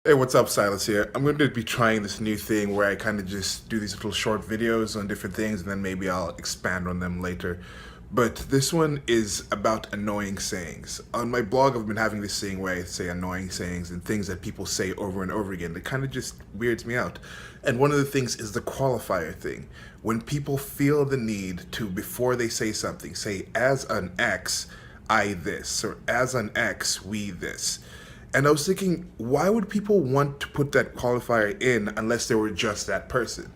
Hey, what's up, Silas here? I'm going to be trying this new thing where I kind of just do these little short videos on different things and then maybe I'll expand on them later. But this one is about annoying sayings. On my blog, I've been having this thing where I say annoying sayings and things that people say over and over again that kind of just weirds me out. And one of the things is the qualifier thing. When people feel the need to, before they say something, say, as an X, I this, or as an X, we this. And I was thinking, why would people want to put that qualifier in unless they were just that person?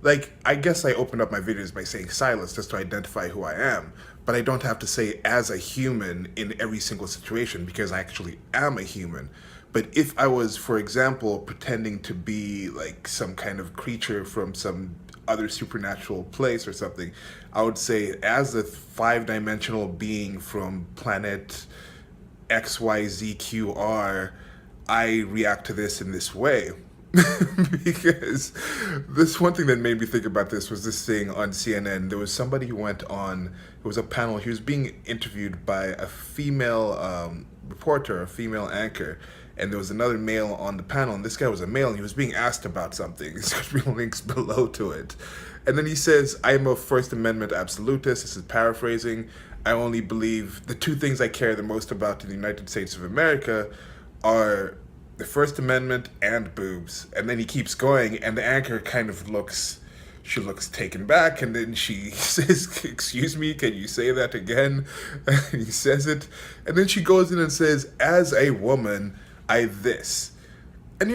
Like, I guess I opened up my videos by saying Silas just to identify who I am, but I don't have to say as a human in every single situation because I actually am a human. But if I was, for example, pretending to be like some kind of creature from some other supernatural place or something, I would say as a five-dimensional being from planet XYZQR, I react to this in this way. Because this one thing that made me think about this was this thing on CNN. There was somebody who went on, it was a panel, he was being interviewed by a female reporter, a female anchor, and there was another male on the panel, and this guy was a male, and he was being asked about something. There's going to be links below to it. And then he says, I am a First Amendment absolutist. This is paraphrasing. I only believe the two things I care the most about in the United States of America are the First Amendment and boobs. And then he keeps going, and the anchor kind of she looks taken back, and then she says, excuse me, can you say that again? And he says it, and then she goes in and says, as a woman, I this. And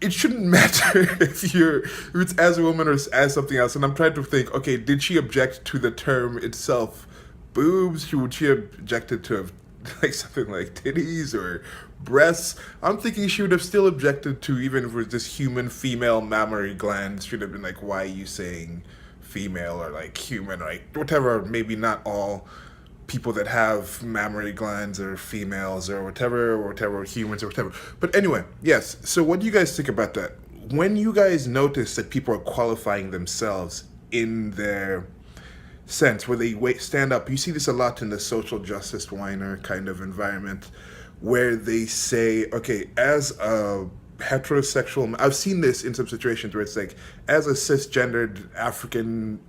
it shouldn't matter if it's as a woman or as something else. And I'm trying to think, okay, did she object to the term itself? Boobs? Would she have objected to like something like titties or breasts? I'm thinking she would have still objected to, even if it was just human female mammary glands. She'd have been like, why are you saying female or like human or like whatever? Maybe not all people that have mammary glands are females or whatever, humans or whatever. But anyway, yes. So what do you guys think about that? When you guys notice that people are qualifying themselves in their sense, where they stand up, you see this a lot in the social justice whiner kind of environment, where they say, okay, as a heterosexual, I've seen this in some situations where it's like, as a cisgendered African,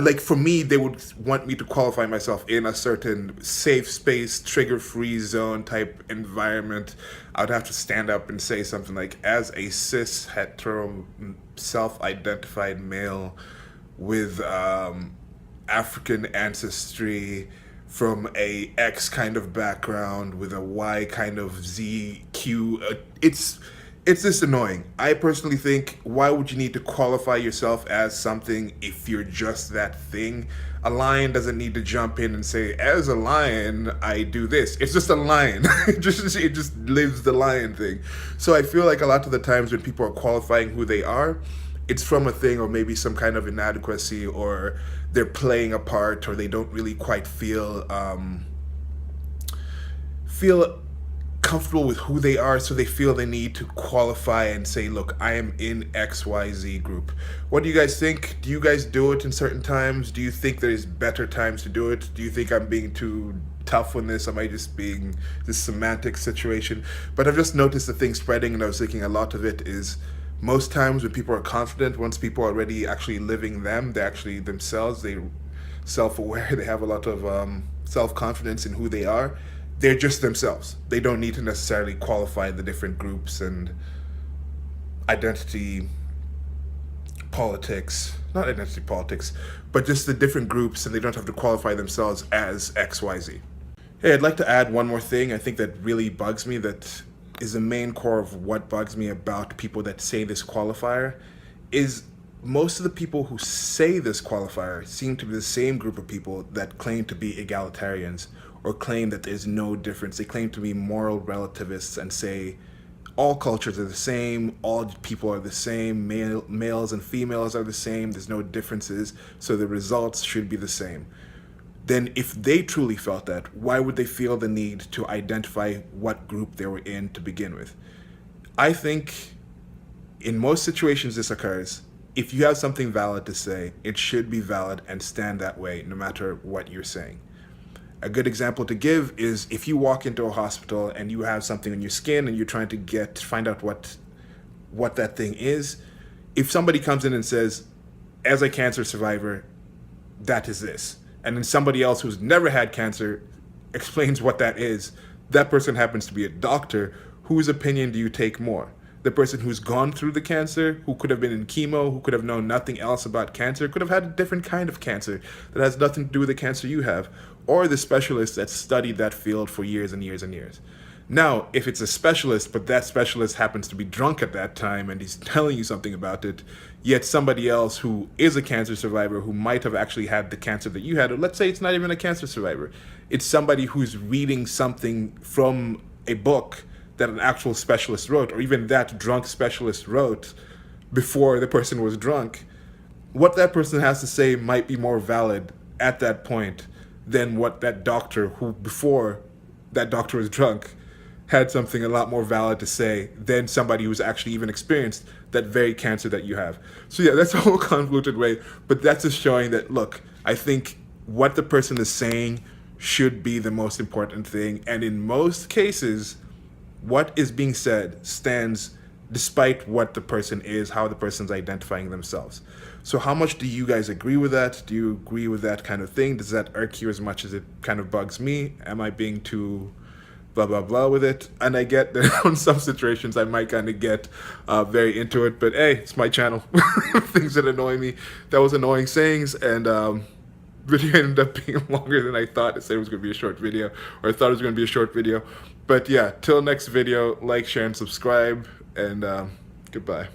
like for me, they would want me to qualify myself in a certain safe space, trigger-free zone type environment. I would have to stand up and say something like, as a cis hetero self-identified male with African ancestry from a X kind of background with a Y kind of ZQ. It's just annoying. I personally think, why would you need to qualify yourself as something if you're just that thing? A lion doesn't need to jump in and say, as a lion, I do this. It's just a lion. it just lives the lion thing. So I feel like a lot of the times when people are qualifying who they are, it's from a thing or maybe some kind of inadequacy, or they're playing a part, or they don't really quite feel comfortable with who they are, so they feel the need to qualify and say, look, I am in XYZ group. What do you guys think? Do you guys do it in certain times? Do you think there's better times to do it? Do you think I'm being too tough on this? Am I just being this semantic situation? But I've just noticed the thing spreading, and I was thinking a lot of it is, most times when people are confident, once people are already actually living them, they're actually themselves, they're self-aware, they have a lot of self-confidence in who they are, they're just themselves. They don't need to necessarily qualify the different groups and identity politics, not identity politics, but just the different groups, and they don't have to qualify themselves as XYZ. Hey, I'd like to add one more thing I think that really bugs me, that is the main core of what bugs me about people that say this qualifier, is most of the people who say this qualifier seem to be the same group of people that claim to be egalitarians or claim that there's no difference. They claim to be moral relativists and say all cultures are the same, all people are the same, males and females are the same, there's no differences, so the results should be the same. Then if they truly felt that, why would they feel the need to identify what group they were in to begin with? I think in most situations this occurs. If you have something valid to say, it should be valid and stand that way no matter what you're saying. A good example to give is if you walk into a hospital and you have something on your skin and you're trying to find out what what that thing is. If somebody comes in and says, as a cancer survivor, that is this, and then somebody else who's never had cancer explains what that is, that person happens to be a doctor, whose opinion do you take more? The person who's gone through the cancer, who could have been in chemo, who could have known nothing else about cancer, could have had a different kind of cancer that has nothing to do with the cancer you have, or the specialist that studied that field for years and years and years. Now, if it's a specialist, but that specialist happens to be drunk at that time and he's telling you something about it, yet somebody else who is a cancer survivor who might have actually had the cancer that you had, or let's say it's not even a cancer survivor, it's somebody who's reading something from a book that an actual specialist wrote, or even that drunk specialist wrote before the person was drunk, what that person has to say might be more valid at that point than what that doctor who, before that doctor was drunk, had something a lot more valid to say than somebody who's actually even experienced that very cancer that you have. So yeah, that's a whole convoluted way, but that's just showing that, look, I think what the person is saying should be the most important thing, and in most cases, what is being said stands despite what the person is, how the person's identifying themselves. So how much do you guys agree with that? Do you agree with that kind of thing? Does that irk you as much as it kind of bugs me? Am I being too blah, blah, blah with it? And I get that on some situations I might kind of get very into it, but hey, it's my channel. Things that annoy me. That was annoying sayings, and video ended up being longer than I thought. I said it was going to be a short video, or I thought it was going to be a short video. But yeah, till next video, like, share, and subscribe, and goodbye.